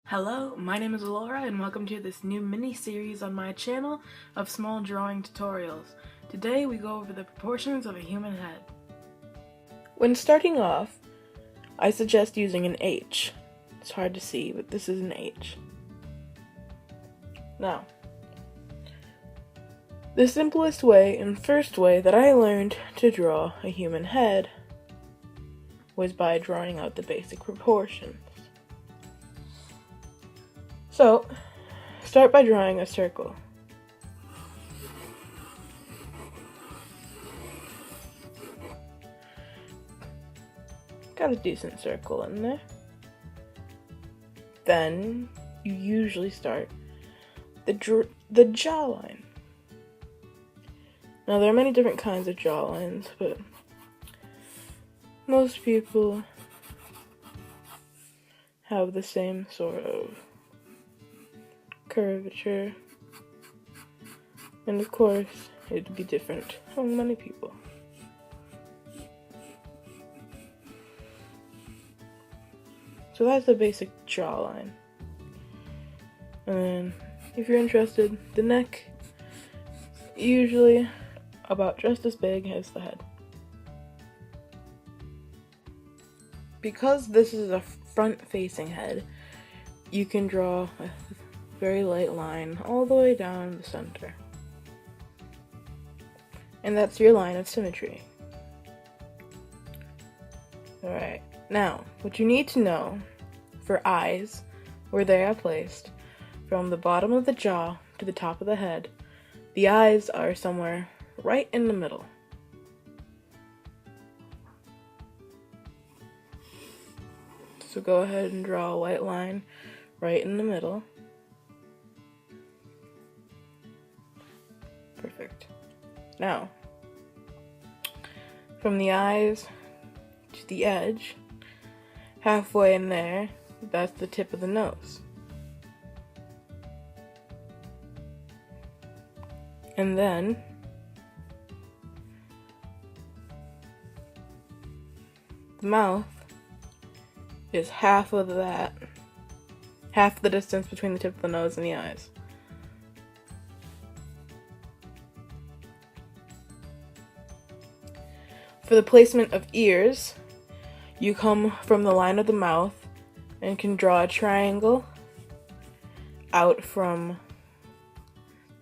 Hello, my name is Elora and welcome to this new mini-series on my channel of small drawing tutorials. Today we go over the proportions of a human head. When starting off, I suggest using an H. It's hard to see, but this is an H. Now, the simplest way and first way that I learned to draw a human head was by drawing out the basic proportions. So, start by drawing a circle. Got a decent circle in there. Then, you usually start the jawline. Now, there are many different kinds of jawlines, but most people have the same sort of curvature, and of course it'd be different among many people. So that's the basic jawline. And then if you're interested, the neck usually about just as big as the head. Because this is a front-facing head, you can draw a very light line all the way down the center. And that's your line of symmetry. Alright, now, what you need to know for eyes, where they are placed, from the bottom of the jaw to the top of the head, the eyes are somewhere right in the middle. So go ahead and draw a white line right in the middle. Perfect. Now, from the eyes to the edge, halfway in there, that's the tip of the nose. And then, the mouth is half of that, half the distance between the tip of the nose and the eyes. For the placement of ears, you come from the line of the mouth and can draw a triangle out from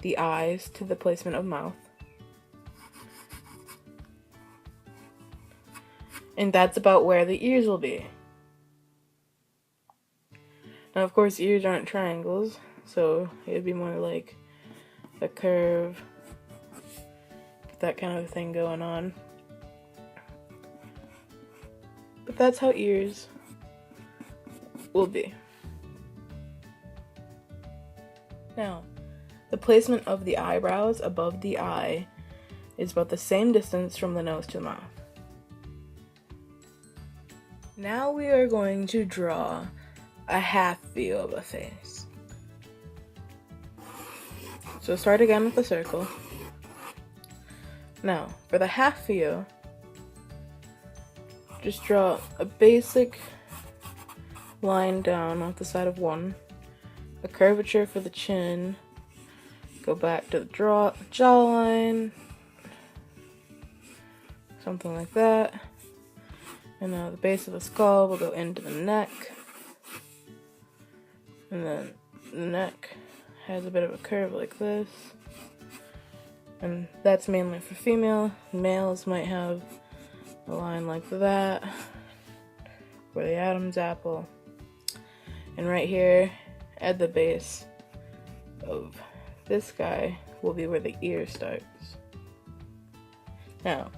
the eyes to the placement of mouth. And that's about where the ears will be. Now, of course, ears aren't triangles, so it'd be more like a curve, that kind of thing going on. But that's how ears will be. Now, the placement of the eyebrows above the eye is about the same distance from the nose to the mouth. Now we are going to draw a half view of a face. So start again with the circle. Now, for the half view, just draw a basic line down off the side of one, a curvature for the chin, go back to the jawline, something like that, and now the base of the skull will go into the neck, and then the neck has a bit of a curve like this, and that's mainly for female. Males might have a line like that, where the Adam's apple, and right here at the base of this guy will be where the ear starts. Now,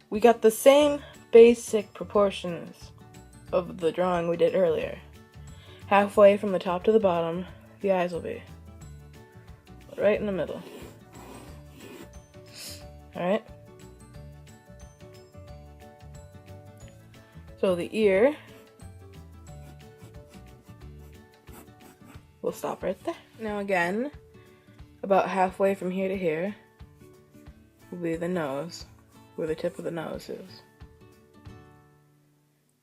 we got the same basic proportions of the drawing we did earlier. Halfway from the top to the bottom, the eyes will be right in the middle. Alright? So the ear will stop right there. Now again, about halfway from here to here will be the nose, where the tip of the nose is.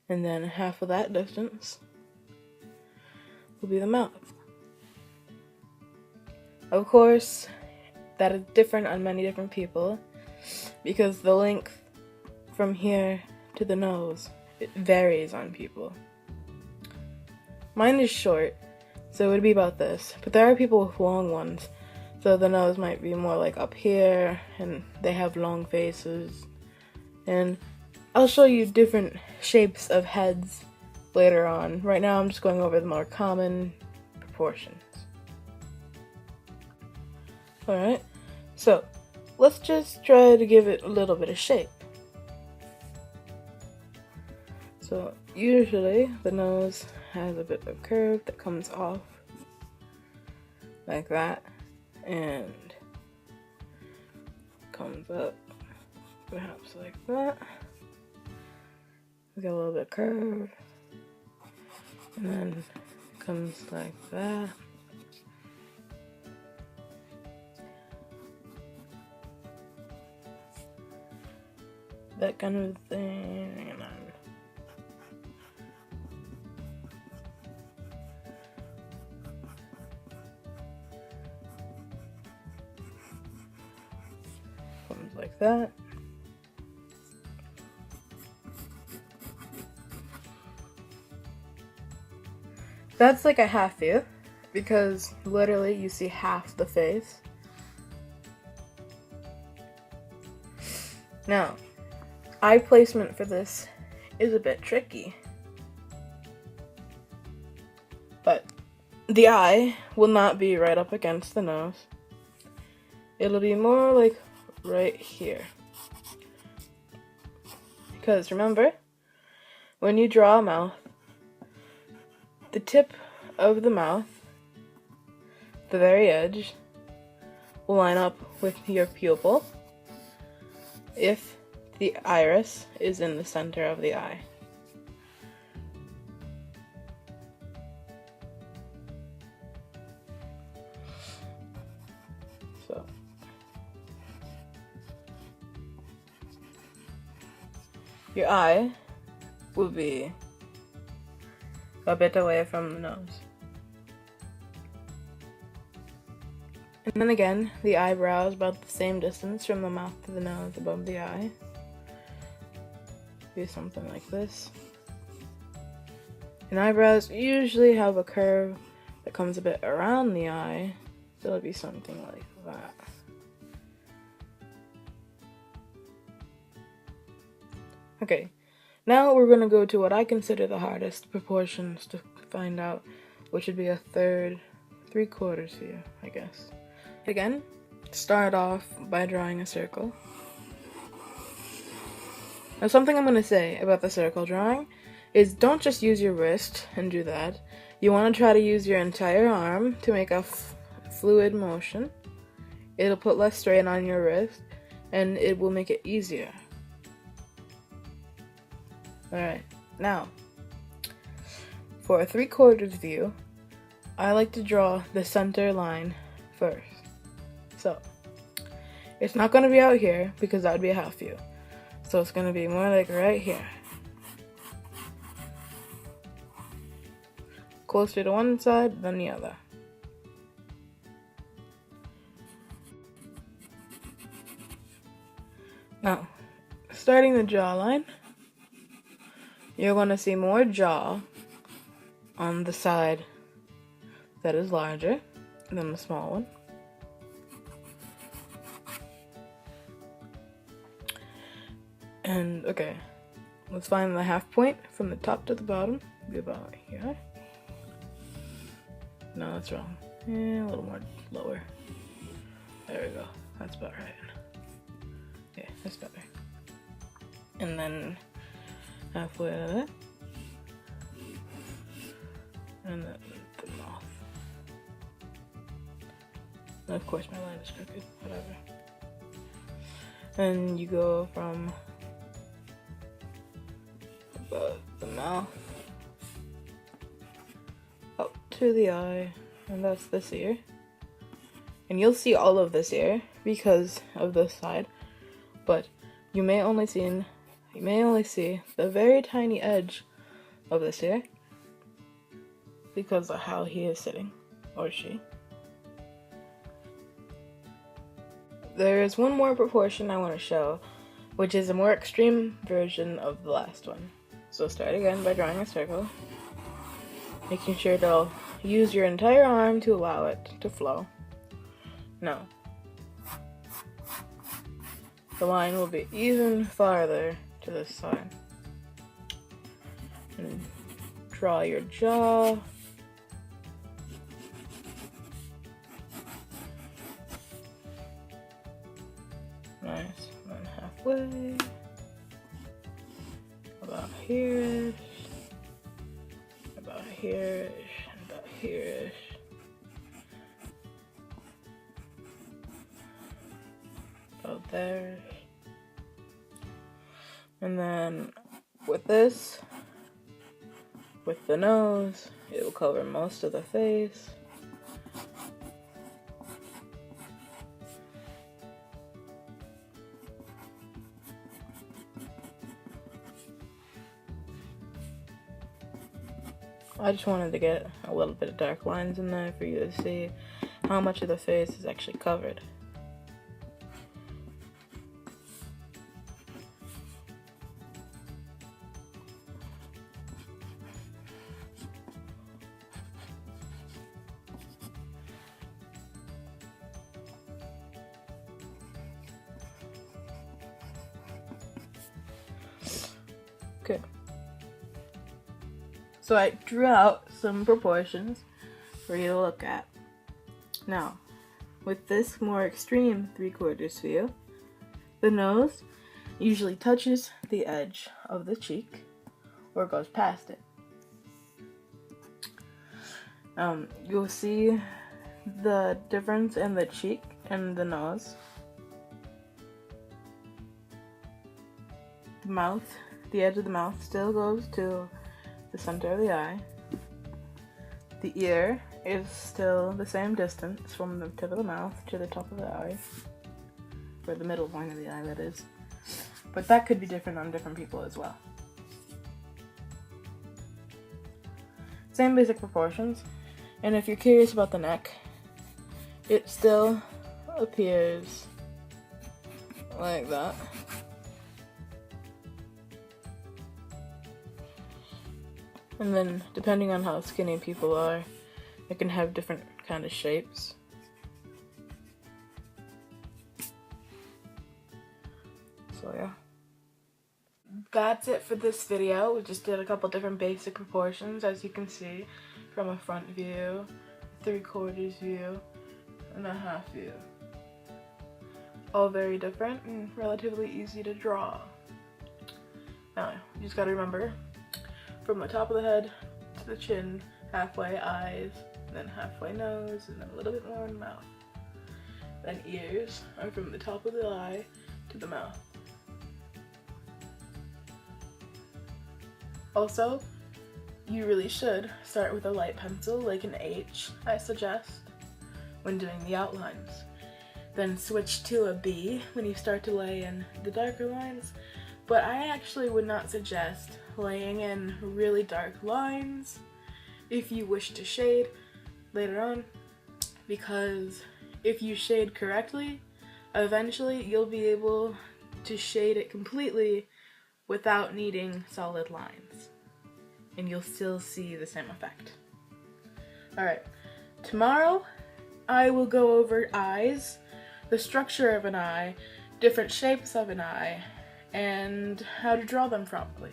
And then half of that distance will be the mouth. Of course, that is different on many different people because the length from here to the nose, it varies on people. Mine is short, so it would be about this, but there are people with long ones, so the nose might be more like up here, and they have long faces. And I'll show you different shapes of heads later on. Right now I'm just going over the more common proportions. Alright, so let's just try to give it a little bit of shape. So usually the nose has a bit of a curve that comes off like that and comes up perhaps like that. We got a little bit of curve and then comes like that. That kind of thing, and then comes like that. That's like a half view, because literally you see half the face. Now, eye placement for this is a bit tricky, but the eye will not be right up against the nose. It'll be more like right here. Because remember, when you draw a mouth, the tip of the mouth, the very edge, will line up with your pupil if the iris is in the center of the eye. So your eye will be a bit away from the nose. And then again, the eyebrow is about the same distance from the mouth to the nose above the eye. Be something like this. And eyebrows usually have a curve that comes a bit around the eye, so it'll be something like that. Okay, now we're going to go to what I consider the hardest proportions to find out, which would be a third, 3/4 view, I guess. Again, start off by drawing a circle. Now something I'm going to say about the circle drawing is don't just use your wrist and do that. You want to try to use your entire arm to make a fluid motion. It'll put less strain on your wrist and it will make it easier. Alright, now for a 3/4 view, I like to draw the center line first. So it's not going to be out here because that would be a half view. So it's going to be more like right here. Closer to one side than the other. Now, starting the jawline, you're going to see more jaw on the side that is larger than the small one. And okay, let's find the half point from the top to the bottom. Be about here. No, that's wrong. Yeah, a little more lower. There we go. That's about right. Yeah, that's better. And then halfway to that. And then the mouth. And of course my line is crooked, whatever. And you go from about the mouth up to the eye, and that's this ear. And you'll see all of this ear because of this side, but you may only see the very tiny edge of this ear. because of how he is sitting, or she. There is one more proportion I want to show, which is a more extreme version of the last one. So start again by drawing a circle, making sure to use your entire arm to allow it to flow. Now, the line will be even farther to this side. And draw your jaw. Nice. And then halfway. About here-ish. About here-ish. And about here-ish. About there. And then with this, with the nose, it will cover most of the face. I just wanted to get a little bit of dark lines in there for you to see how much of the face is actually covered. Okay. So I drew out some proportions for you to look at. Now, with this more extreme 3/4 view, the nose usually touches the edge of the cheek or goes past it. You'll see the difference in the cheek and the nose. The mouth, the edge of the mouth still goes to the center of the eye. The ear is still the same distance from the tip of the mouth to the top of the eye, or the middle point of the eye, that is. But that could be different on different people as well. Same basic proportions, and if you're curious about the neck, it still appears like that. And then, depending on how skinny people are, it can have different kind of shapes. So yeah. That's it for this video. We just did a couple different basic proportions, as you can see, from a front view, 3/4 view, and a half view. All very different and relatively easy to draw. Now, you just gotta remember, from the top of the head to the chin, halfway eyes, then halfway nose, and then a little bit more in the mouth. Then ears are from the top of the eye to the mouth. Also, you really should start with a light pencil, like an H, I suggest, when doing the outlines. Then switch to a B when you start to lay in the darker lines, but I actually would not suggest laying in really dark lines if you wish to shade later on, because if you shade correctly, eventually you'll be able to shade it completely without needing solid lines, and you'll still see the same effect. Alright, tomorrow I will go over eyes, the structure of an eye, different shapes of an eye, and how to draw them properly.